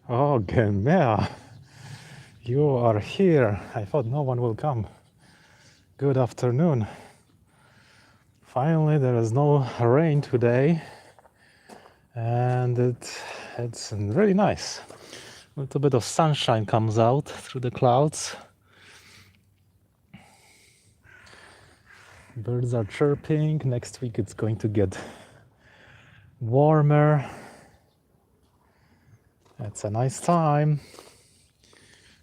Oh, Gemea, you are here. I thought no one will come. Good afternoon. Finally, there is no rain today, and it's really nice. A little bit of sunshine comes out through the clouds. Birds are chirping. Next week it's going to get warmer. It's a nice time.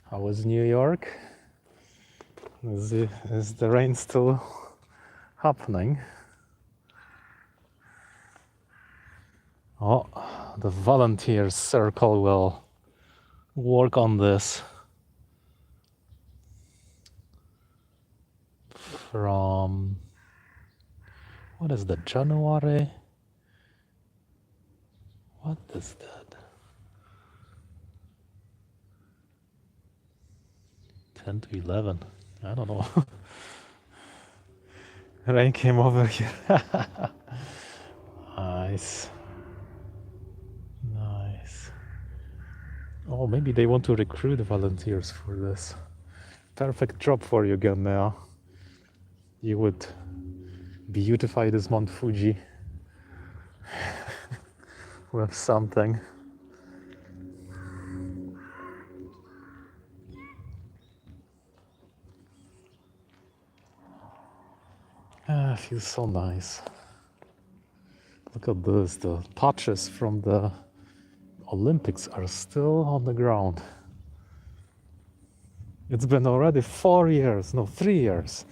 How was New York? Is the rain still happening? Oh, the volunteers circle will work on this from, what is that, January? What is that? 10 to 11. I don't know. Rain came over here. Nice. Nice. Oh, maybe they want to recruit volunteers for this. Perfect job for you, Gamea. You would beautify this Mount Fuji with something. Ah, feels so nice. Look at this, the patches from the Olympics are still on the ground. It's been already 4 years, no, 3 years.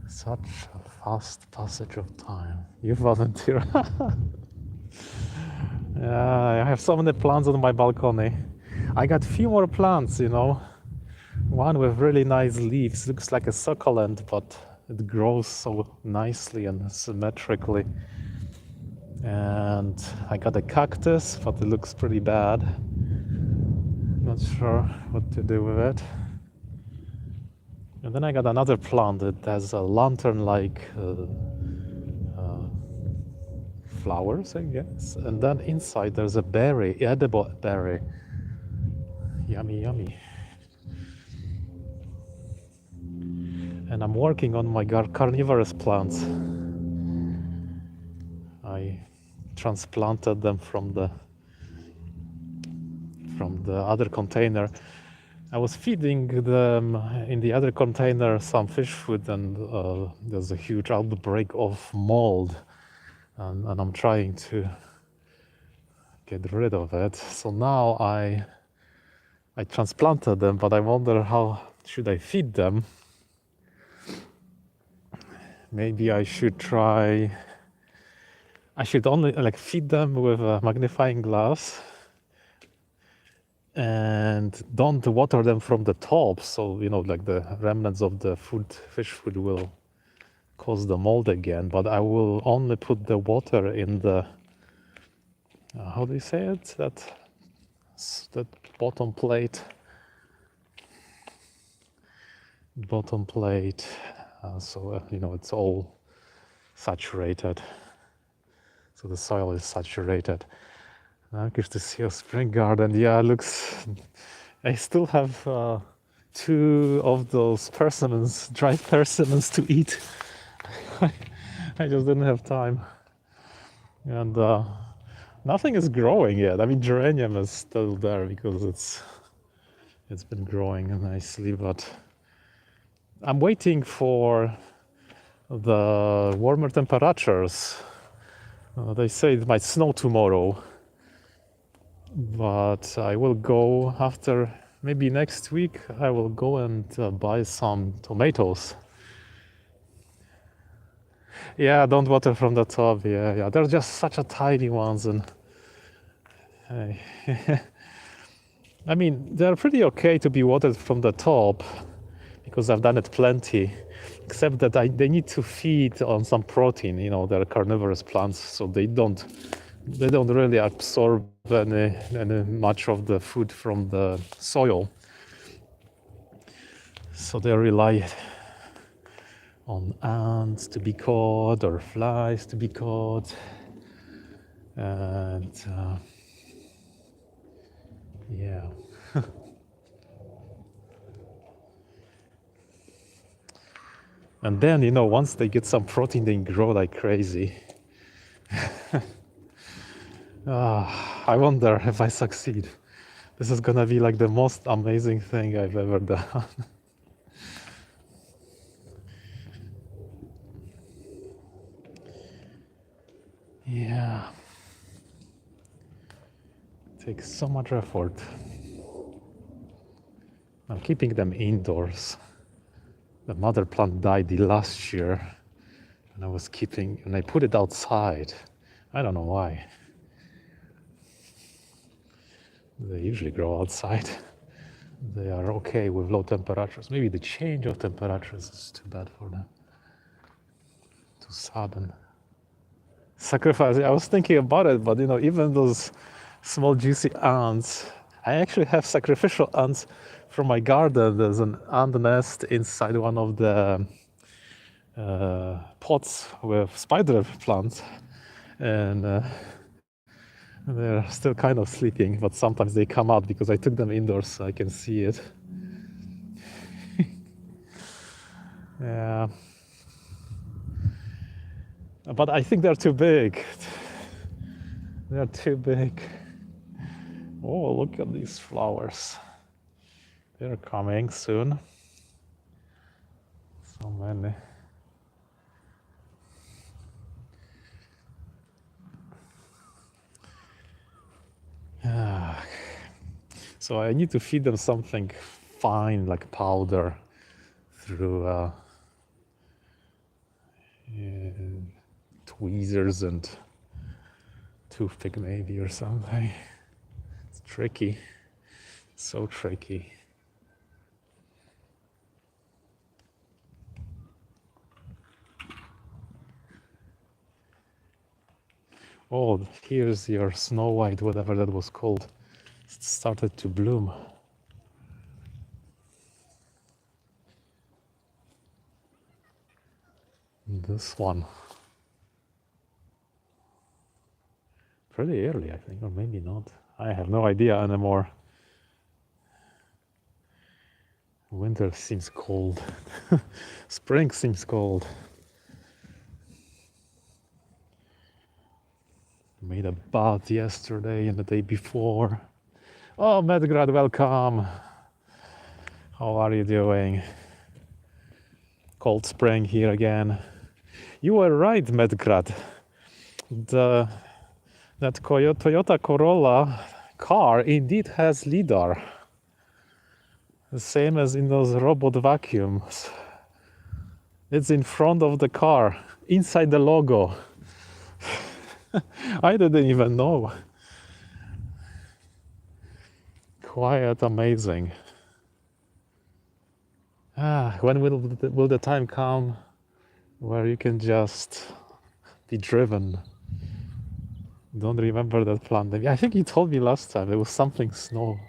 Such a fast passage of time. You volunteer. Yeah, I have so many plants on my balcony. I got few more plants, you know. One with really nice leaves, looks like a succulent, but it grows so nicely and symmetrically. And I got a cactus, but it looks pretty bad. Not sure what to do with it. And then I got another plant that has a lantern-like flowers, I guess. And then inside there's a berry, edible berry. Yummy, yummy. And I'm working on my carnivorous plants. I transplanted them from the other container. I was feeding them in the other container some fish food, and there's a huge outbreak of mold, and I'm trying to get rid of it. So now I transplanted them, but I wonder how should I feed them. Maybe I should try. I should only like feed them with a magnifying glass and don't water them from the top, so you know, like the remnants of the fish food will cause the mold again. But I will only put the water in the how do you say it, that bottom plate, so you know, it's all saturated, so the soil is saturated. Good to see your spring garden. Yeah, it looks. I still have 2 of those persimmons, dried persimmons to eat. I just didn't have time, and nothing is growing yet. I mean, geranium is still there because it's been growing nicely, but I'm waiting for the warmer temperatures. They say it might snow tomorrow, but I will go after, maybe next week. I will go and buy some tomatoes. Yeah, don't water from the top. Yeah, they're just such a tiny ones, and I mean, they're pretty okay to be watered from the top because I've done it plenty, except that they need to feed on some protein. You know, they're carnivorous plants, so they don't really absorb any much of the food from the soil. So they rely on ants to be caught or flies to be caught. And yeah. And then, once they get some protein, they grow like crazy. I wonder if I succeed. This is gonna be like the most amazing thing I've ever done. Yeah. It takes so much effort. I'm keeping them indoors. The mother plant died the last year, and I put it outside. I don't know why. They usually grow outside. They are okay with low temperatures. Maybe the change of temperatures is too bad for them. Too sudden. Sacrifice. I was thinking about it, but even those small juicy ants, I actually have sacrificial ants from my garden. There's an ant nest inside one of the pots with spider plants, and they're still kind of sleeping, but sometimes they come out because I took them indoors so I can see it. Yeah. But I think they're too big. They're too big. Oh, look at these flowers. They're coming soon. So many. So I need to feed them something fine, like powder, through tweezers and toothpick maybe or something. It's tricky. So tricky. Oh, here's your Snow White, whatever that was called. It started to bloom. This one. Pretty early, I think, or maybe not. I have no idea anymore. Winter seems cold. Spring seems cold. Made a bath yesterday and the day before. Oh, Medgrad, welcome. How are you doing? Cold spring here again. You were right, Medgrad. That Toyota Corolla car indeed has LiDAR. The same as in those robot vacuums. It's in front of the car, inside the logo. I didn't even know. Quite amazing. When will the time come where you can just be driven? Don't remember that plan. I think you told me last time it was something snow.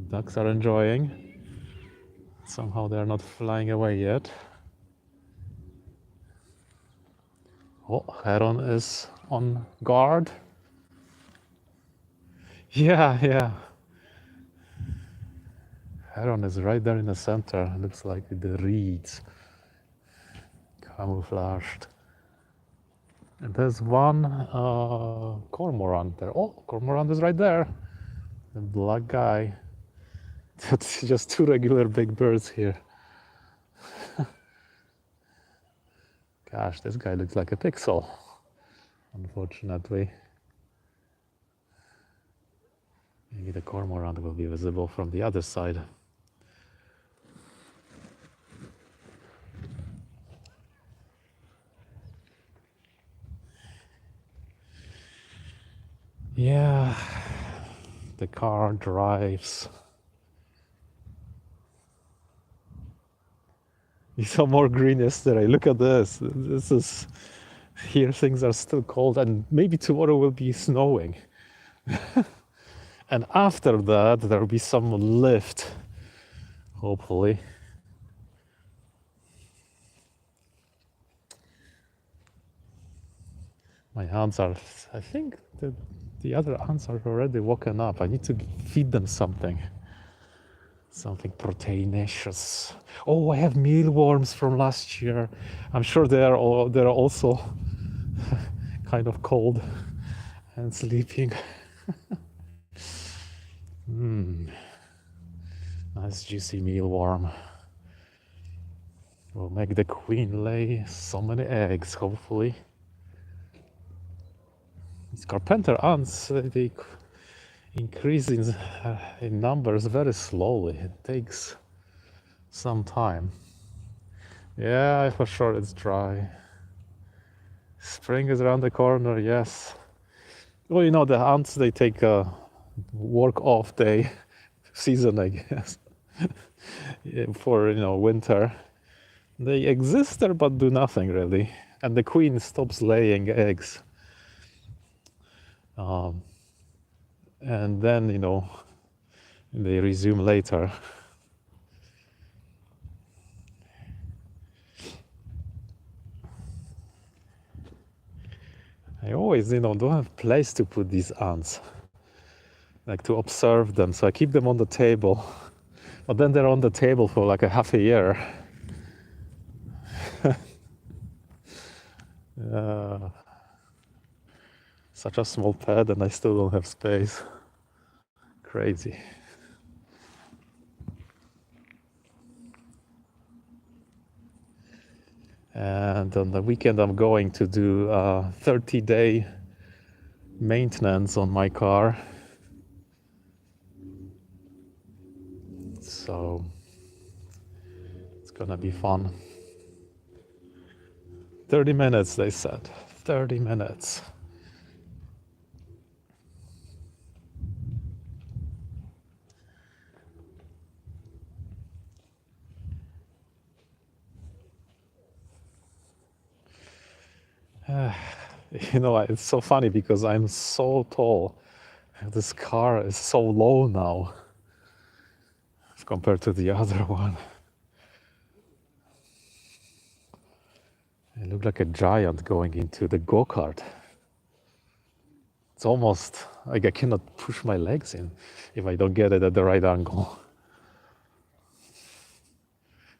Ducks are enjoying. Somehow they're not flying away yet. Oh, Heron is on guard. Yeah. Heron is right there in the center. Looks like the reeds. Camouflaged. And there's one cormorant there. Oh, cormorant is right there. The black guy. That's just two regular big birds here. Gosh, this guy looks like a pixel, unfortunately. Maybe the cormorant will be visible from the other side. Yeah, the car drives. You saw more green yesterday. Look at this. Here things are still cold, and maybe tomorrow will be snowing. And after that, there will be some lift, hopefully. My ants are, I think the other ants are already woken up. I need to feed them something proteinaceous. Oh, I have mealworms from last year. I'm sure they're also kind of cold and sleeping. Nice juicy mealworm. Will make the queen lay so many eggs, hopefully. These carpenter ants, they increase in numbers very slowly. It takes some time. Yeah, for sure it's dry. Spring is around the corner, yes. Well, you know, the ants, they take a work off day season, I guess, for, winter. They exist there but do nothing really. And the queen stops laying eggs. And then, they resume later. I always, don't have place to put these ants, like to observe them. So I keep them on the table, but then they're on the table for like a half a year. Such a small pad, and I still don't have space. Crazy. And on the weekend, I'm going to do a 30-day maintenance on my car. So it's gonna be fun. 30 minutes, they said. 30 minutes. It's so funny because I'm so tall. This car is so low now compared to the other one. I look like a giant going into the go-kart. It's almost like I cannot push my legs in if I don't get it at the right angle.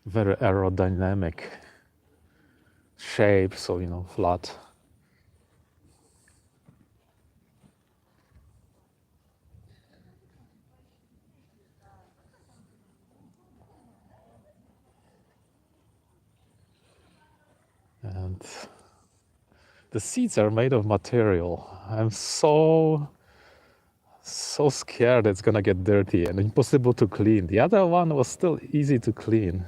Very aerodynamic shape, so flat. And the seats are made of material. I'm so scared it's gonna get dirty and impossible to clean. The other one was still easy to clean,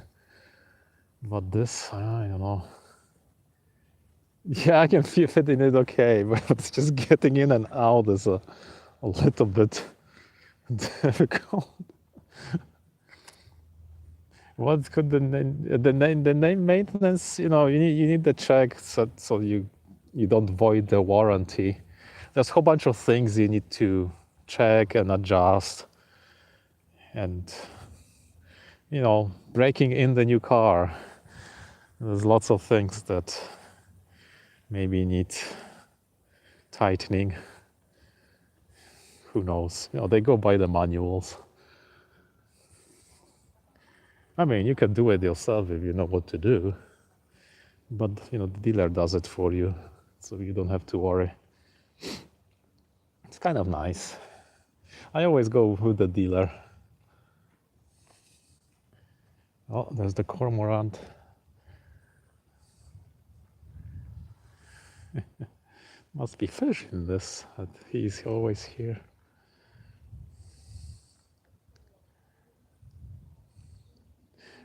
but this, I don't know. Yeah, I can fit in it okay, but it's just getting in and out is a little bit difficult. What could the name maintenance? You need the check so you don't void the warranty. There's a whole bunch of things you need to check and adjust, and breaking in the new car. There's lots of things that maybe need tightening. Who knows? They go by the manuals. I mean, you can do it yourself if you know what to do, but the dealer does it for you, so you don't have to worry. It's kind of nice. I always go with the dealer. Oh, there's the cormorant. Must be fish in this. He's always here.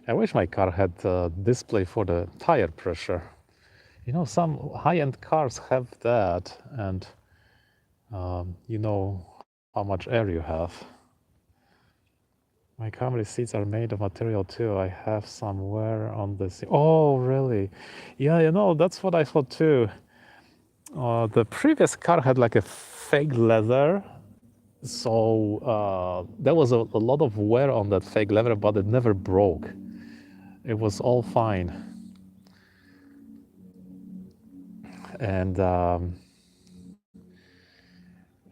I wish my car had a display for the tire pressure. Some high-end cars have that, and you know how much air you have. My Camry seats are made of material too. I have somewhere on this. Oh, really? Yeah, that's what I thought too. The previous car had like a fake leather, so there was a lot of wear on that fake leather, but it never broke. It was all fine. And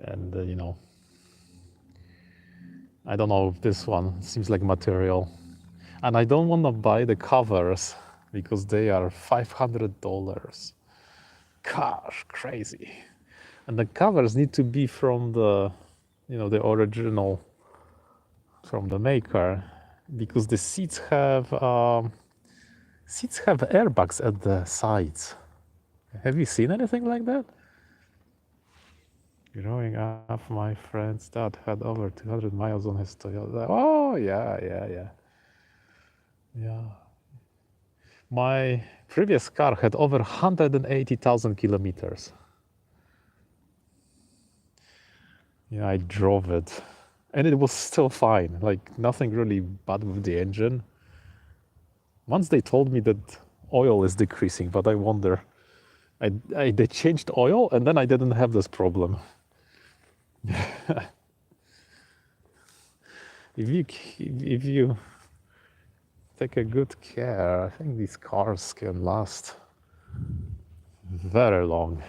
And I don't know if this one seems like material. And I don't want to buy the covers because they are $500. Gosh, crazy. And the covers need to be from the the original, from the maker, because the seats have airbags at the sides. Have you seen anything like that? Growing up, my friend's dad had over 200 miles on his Toyota. Oh, yeah. My previous car had over 180,000 kilometers. Yeah, I drove it, and it was still fine. Like, nothing really bad with the engine. Once they told me that oil is decreasing, but I wonder. They changed oil, and then I didn't have this problem. If you take a good care, I think these cars can last very long.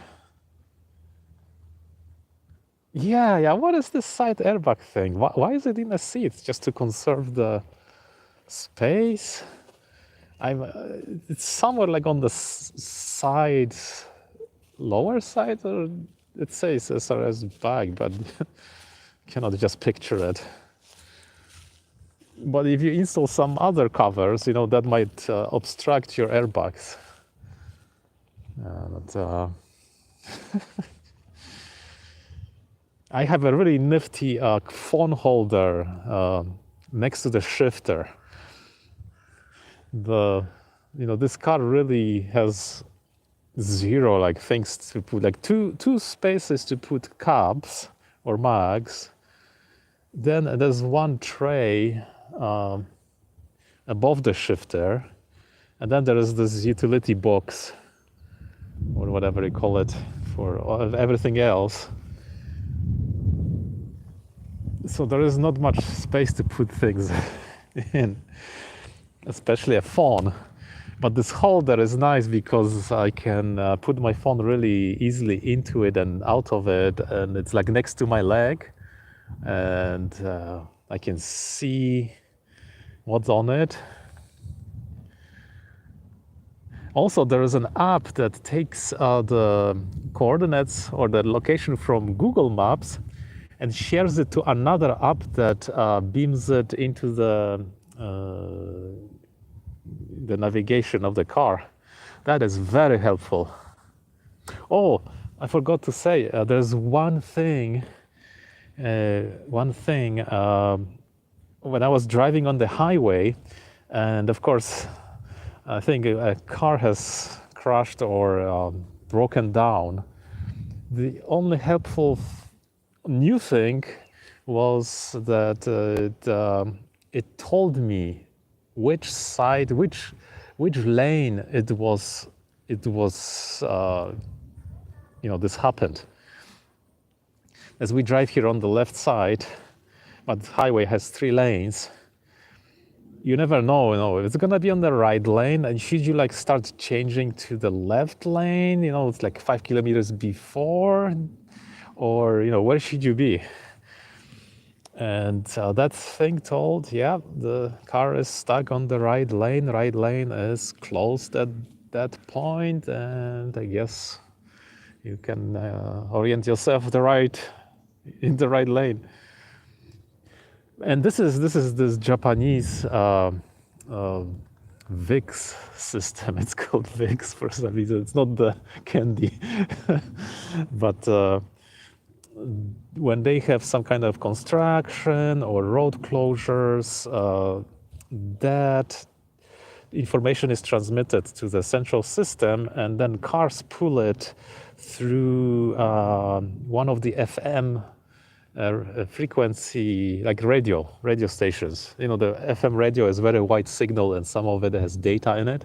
Yeah. What is this side airbag thing? Why is it in the seat? Just to conserve the space? It's somewhere like on the side, lower side, or it says SRS bag, but cannot just picture it. But if you install some other covers, that might obstruct your airbags. I have a really nifty phone holder next to the shifter. This car really has zero things to put, like two spaces to put cabs or mags. Then there's one tray above the shifter, and then there is this utility box, or whatever you call it, for everything else. So there is not much space to put things in, especially a phone. But this holder is nice because I can put my phone really easily into it and out of it, and it's like next to my leg, and I can see what's on it. Also, there is an app that takes the coordinates or the location from Google Maps and shares it to another app that beams it into the navigation of the car. That is very helpful. Oh, I forgot to say, there's one thing. When I was driving on the highway, and of course, I think a car has crashed or broken down. The only helpful new thing was that it told me which side, which lane it was. This happened. As we drive here on the left side, but the highway has 3 lanes. You never know, if it's gonna be on the right lane, and should you start changing to the left lane, it's like 5 kilometers before, or where should you be? And that thing told, yeah, the car is stuck on the right lane. Right lane is closed at that point, and I guess you can orient yourself in the right lane. And this is Japanese VIX system. It's called VIX for some reason. It's not the candy, but when they have some kind of construction or road closures, that information is transmitted to the central system, and then cars pull it through one of the FM frequency, like radio stations. The FM radio is very wide signal, and some of it has data in it.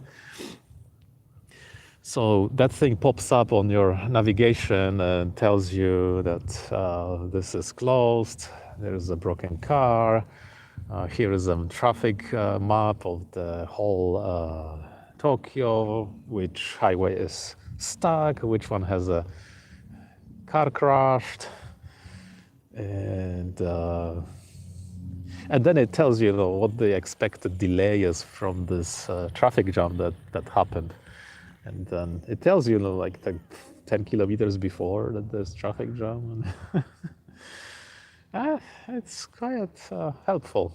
So that thing pops up on your navigation and tells you that this is closed, there is a broken car, here is a traffic map of the whole Tokyo, which highway is stuck, which one has a car crashed. and then it tells you, what the expected delay is from this traffic jam that happened, and then it tells you, like 10 kilometers before that there's traffic jam, and it's quite helpful.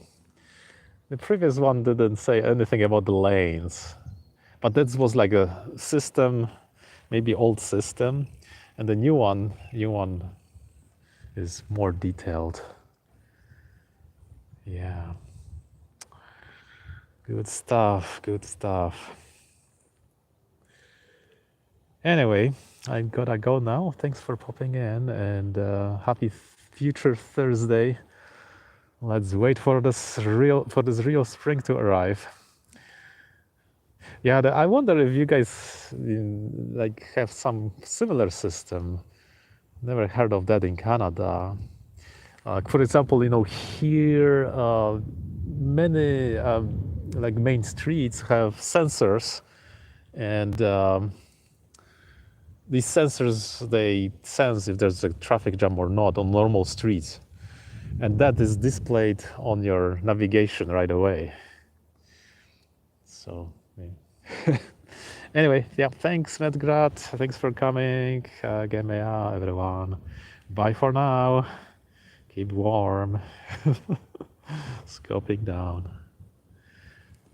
The previous one didn't say anything about the lanes, but that was like a system, maybe old system, and the new one is more detailed. Yeah. Good stuff, good stuff. Anyway, I gotta go now. Thanks for popping in, and happy future Thursday. Let's wait for this real spring to arrive. Yeah, I wonder if you guys like have some similar system. Never heard of that in Canada. For example, here many like main streets have sensors, and these sensors, they sense if there's a traffic jam or not on normal streets, and that is displayed on your navigation right away. So yeah. Anyway, yeah, thanks Medgrat, thanks for coming. Gemea, everyone. Bye for now. Keep warm. Scoping down.